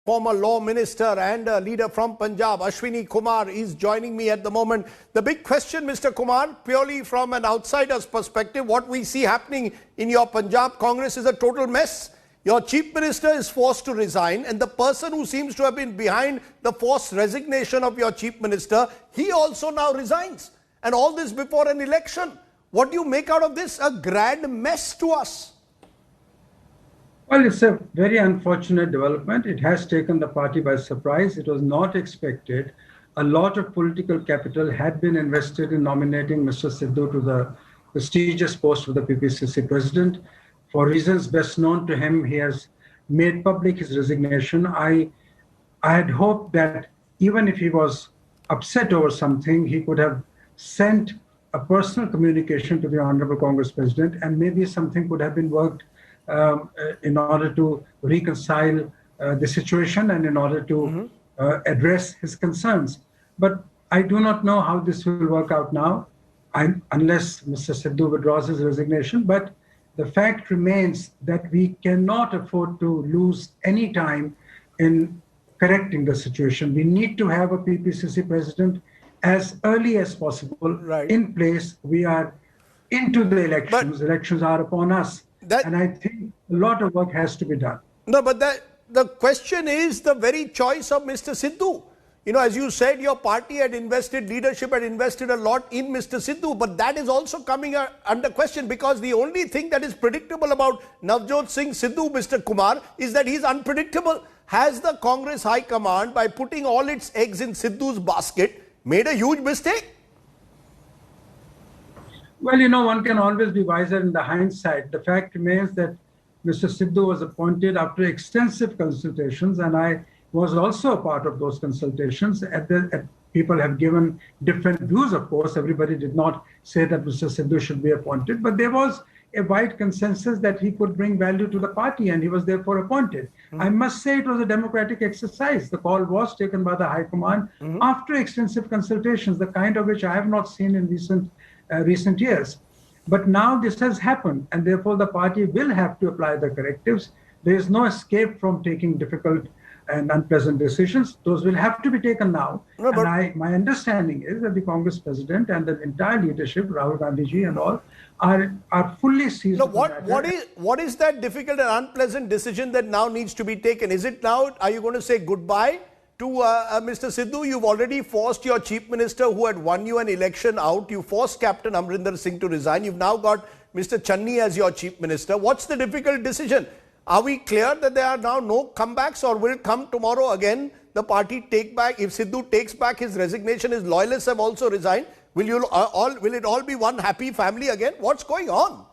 former law minister and a leader from Punjab, Ashwani Kumar, is joining me at the moment. The big question, Mr. Kumar, purely from an outsider's perspective, what we see happening in your Punjab Congress is a total mess. Your chief minister is forced to resign, and the person who seems to have been behind the forced resignation of your chief minister, he also now resigns. And all this before an election. What do you make out of this? A grand mess to us. Well, it's a very unfortunate development. It has taken the party by surprise. It was not expected. A lot of political capital had been invested in nominating Mr. Sidhu to the prestigious post of the PPCC president. For reasons best known to him, he has made public his resignation. I had hoped that even if he was upset over something, he could have sent a personal communication to the Honorable Congress President, and maybe something could have been worked in order to reconcile the situation and in order to address his concerns. But I do not know how this will work out now, unless Mr. Sidhu withdraws his resignation. But the fact remains that we cannot afford to lose any time in correcting the situation. We need to have a PPCC president as early as possible in place. We are into the elections. Elections are upon us. And I think a lot of work has to be done. No, but the question is the very choice of Mr. Sidhu. You know, as you said, your party had invested, leadership had invested a lot in Mr. Sidhu, but that is also coming under question, because the only thing that is predictable about Navjot Singh Sidhu, Mr. Kumar, is that he's unpredictable. Has the Congress High Command, by putting all its eggs in Sidhu's basket, made a huge mistake? Well, you know, one can always be wiser in the hindsight. The fact remains that Mr. Sidhu was appointed after extensive consultations, and I was also a part of those consultations. People have given different views, of course. Everybody did not say that Mr. Sidhu should be appointed, but there was a wide consensus that he could bring value to the party, and he was therefore appointed. I must say it was a democratic exercise. The call was taken by the High Command after extensive consultations, the kind of which I have not seen in recent years. But now this has happened, and therefore the party will have to apply the correctives. There is no escape from taking difficult and unpleasant decisions. Those will have to be taken now. No, and my understanding is that the Congress president and the entire leadership, Rahul Gandhi ji and all, are fully seized. No, what is that difficult and unpleasant decision that now needs to be taken? Is it now, are you going to say goodbye to Mr. Sidhu? You've already forced your chief minister, who had won you an election, out. You forced Captain Amrinder Singh to resign. You've now got Mr. Channi as your chief minister. What's the difficult decision? Are we clear that there are now no comebacks, or will come tomorrow again the party take back? If Sidhu takes back his resignation, his loyalists have also resigned. Will it all be one happy family again? What's going on?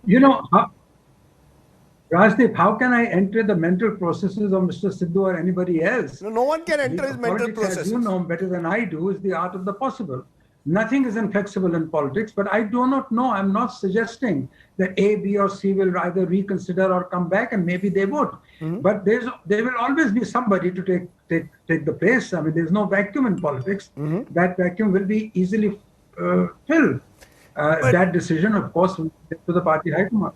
You know, Rajdeep, how can I enter the mental processes of Mr. Sidhu or anybody else? No one can enter his mental processes. As you know better than I do, is the art of the possible. Nothing is inflexible in politics, but I do not know. I'm not suggesting that A, B, or C will either reconsider or come back, and maybe they would. But there will always be somebody to take the place. I mean, there's no vacuum in politics. That vacuum will be easily filled. That decision, of course, will be to the party high command.